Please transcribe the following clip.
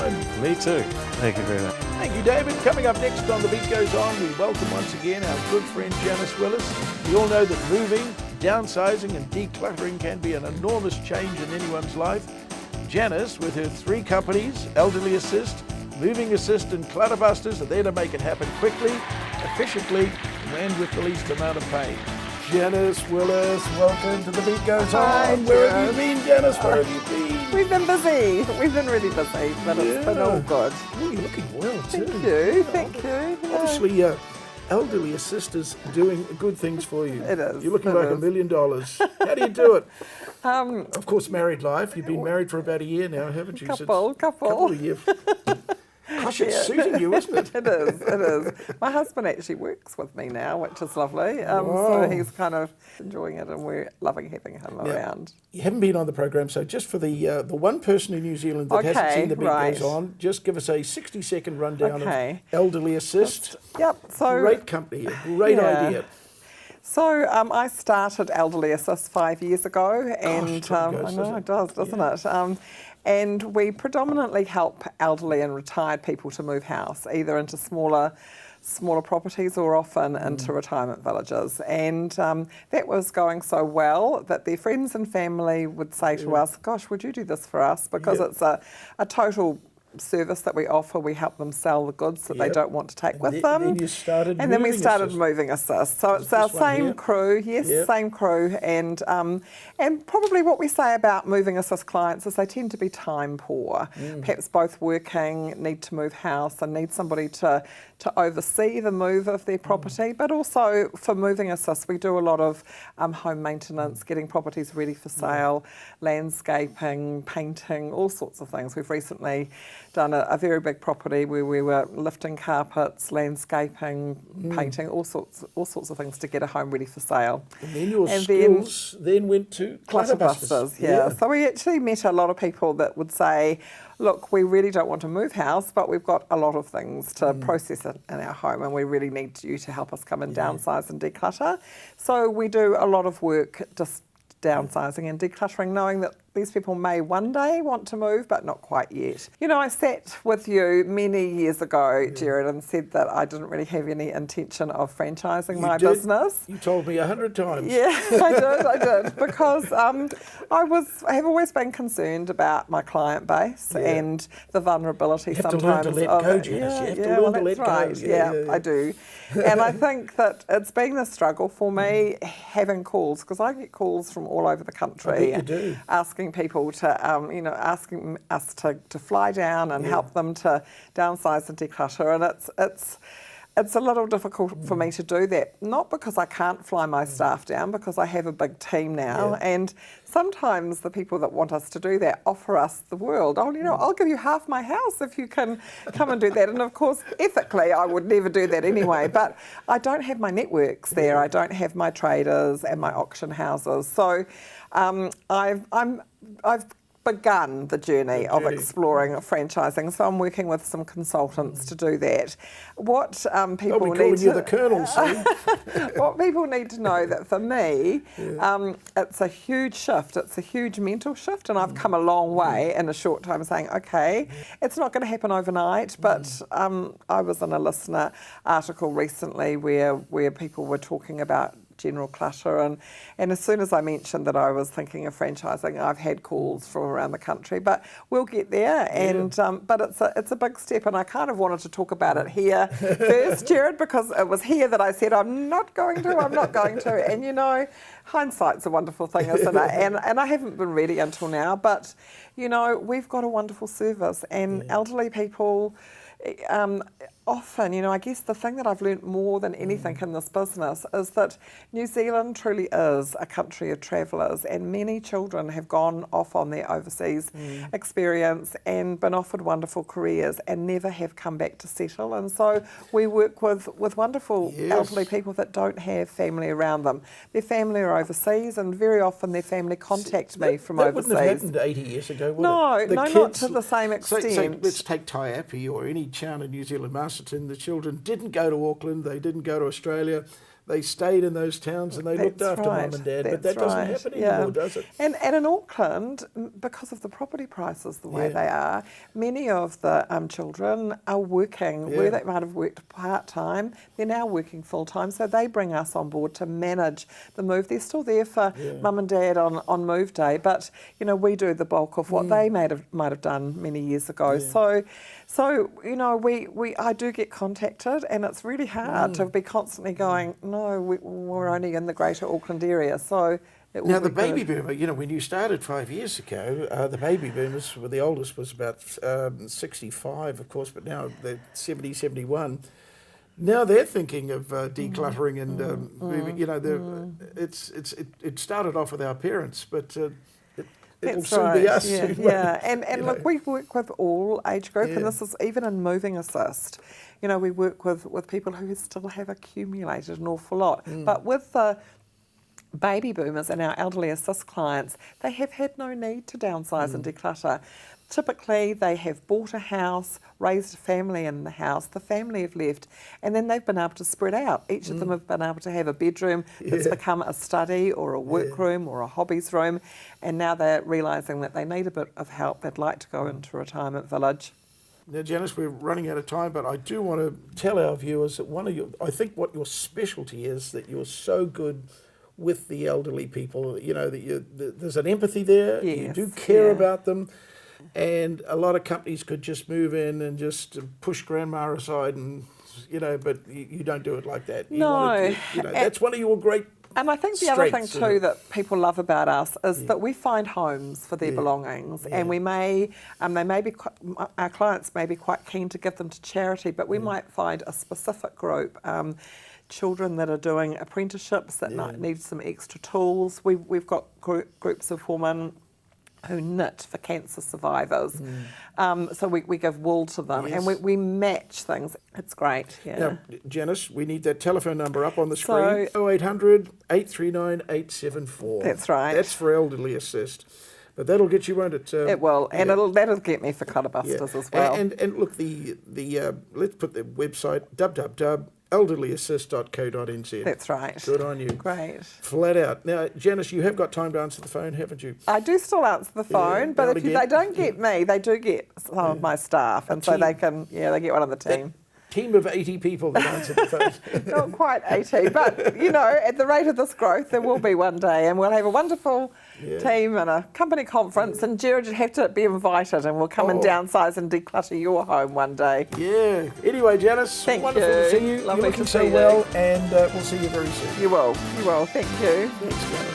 Me too. Thank you very much. Thank you, David. Coming up next on The Beat Goes On, we welcome once again our good friend Janice Willis. We all know that moving, downsizing and decluttering can be an enormous change in anyone's life. Janice, with her 3 companies, Elderly Assist, Moving Assist and Clutterbusters, are there to make it happen quickly, efficiently and with the least amount of pain. Janice Willis, welcome to The Beat Goes On. Where have you been, Janice? Where have you been? We've been busy. We've been really busy, but it's been all good. Well, you're looking well too. Thank you. Obviously, Elderly Assist is doing good things for you. It is. You're looking like $1 million. How do you do it? Of course, married life. You've been married for about a year now, haven't you? Couple of years. Gosh, it's suiting you, isn't it? It is. My husband actually works with me now, which is lovely. So he's kind of enjoying it, and we're loving having him around. You haven't been on the program, so just for the one person in New Zealand that hasn't seen The Beat Goes On, just give us a 60-second rundown of Elderly Assist. So great company, a great idea. So I started Elderly Assist 5 years ago, and I know it does, doesn't it? And we predominantly help elderly and retired people to move house, either into smaller properties or often into retirement villages. And that was going so well that their friends and family would say to us, gosh, would you do this for us? Because it's a total service that we offer. We help them sell the goods that they don't want to take with them. Then you started and then we started Moving Assist. So it's our same crew, same crew. And probably what we say about Moving Assist clients is they tend to be time poor. Perhaps both working, need to move house and need somebody to oversee the move of their property. But also for Moving Assist, we do a lot of home maintenance, getting properties ready for sale, landscaping, painting, all sorts of things. We've recently done a very big property where we were lifting carpets, landscaping, painting, all sorts of things to get a home ready for sale. And then your skills then went to Clutterbusters. So we actually met a lot of people that would say, look, we really don't want to move house, but we've got a lot of things to process in our home, and we really need you to help us come and downsize and declutter. So we do a lot of work just downsizing and decluttering, knowing that these people may one day want to move, but not quite yet. You know, I sat with you many years ago, Jared, and said that I didn't really have any intention of franchising my business. You told me 100 times. Yeah, I did, because I have always been concerned about my client base and the vulnerability sometimes of it. You have to learn to let go, Janice. You have to learn to let go. Yeah, I do. And I think that it's been a struggle for me having calls, because I get calls from all over the country asking people to, asking us to fly down and help them to downsize and declutter. And it's a little difficult for me to do that, not because I can't fly my staff down, because I have a big team now, and sometimes the people that want us to do that offer us the world. Oh, I'll give you half my house if you can come and do that. And of course, ethically, I would never do that anyway, but I don't have my networks there. I don't have my traders and my auction houses. So I've begun the journey of exploring franchising, so I'm working with some consultants to do that. What people need to... you the Colonel soon. What people need to know that for me, it's a huge shift. It's a huge mental shift, and I've come a long way in a short time saying, okay, it's not going to happen overnight, but I was in a listener article recently where people were talking about general clutter, and as soon as I mentioned that I was thinking of franchising, I've had calls from around the country, but we'll get there. And but it's a big step, and I kind of wanted to talk about it here first, Jared, because it was here that I said I'm not going to, and hindsight's a wonderful thing, isn't it? And I haven't been ready until now, but we've got a wonderful service, and elderly people often, I guess the thing that I've learnt more than anything in this business is that New Zealand truly is a country of travellers, and many children have gone off on their overseas experience and been offered wonderful careers and never have come back to settle. And so we work with wonderful elderly people that don't have family around them. Their family are overseas, and very often their family contact me from overseas. That wouldn't have happened 80 years ago, would it? No, not to the same extent. So let's take Taiapi or any town in New Zealand, Masterton. The children didn't go to Auckland, they didn't go to Australia. they stayed in those towns and they looked after mum and dad. But that doesn't happen anymore, does it? And in Auckland, because of the property prices the way they are, many of the children are working where they might have worked part-time. They're now working full-time, so they bring us on board to manage the move. They're still there for mum and dad on move day, but you know, we do the bulk of what they might have done many years ago. So you know, I do get contacted, and it's really hard to be constantly going, no, we're only in the greater Auckland area. So now the baby boomer, you know, when you started 5 years ago, the baby boomers, well, the oldest was about 65, of course, but now they're 70, 71. Now they're thinking of decluttering and moving. You know, it started off with our parents, but it'll soon be us. Yeah. And look, we work with all age group, and this is even in moving assist. You know, we work with people who still have accumulated an awful lot, but with the baby boomers and our elderly assist clients, they have had no need to downsize and declutter. Typically, they have bought a house, raised a family in the house, the family have left, and then they've been able to spread out. Each of them have been able to have a bedroom that's become a study or a workroom or a hobbies room, and now they're realising that they need a bit of help. They'd like to go into a retirement village. Now, Janice, we're running out of time, but I do want to tell our viewers that I think what your specialty is, that you're so good with the elderly people, you know, that there's an empathy there, you do care about them, and a lot of companies could just move in and just push grandma aside and, you know, but you don't do it like that. That's one of your great And I think the other thing too that people love about us is that we find homes for their belongings, and we may, our clients may be quite keen to give them to charity, but we might find a specific group, children that are doing apprenticeships that need some extra tools. We've got groups of women who knit for cancer survivors. So we give wool to them, and we match things. It's great. Now, Janice, we need that telephone number up on the screen. 0800 839 874. That's right. That's for Elderly Assist. But that'll get you, won't it? It will, and that'll get me for Clutterbusters as well. And look, let's put the website www.elderlyassist.co.nz. That's right. Good on you. Great. Flat out. Now, Janice, you have got time to answer the phone, haven't you? I do still answer the phone, but if they don't get me, they do get some of my staff, and so they can, they get one on the team. Team of 80 people that answer the phone. Not quite 80, but, you know, at the rate of this growth, there will be one day, and we'll have a wonderful team and a company conference, and Jared would have to be invited, and we'll come and downsize and declutter your home one day. Yeah. Anyway, Janice, wonderful to see you. Lovely You're looking to so see you. well, and we'll see you very soon. You will. Thank you. Thanks, Janice.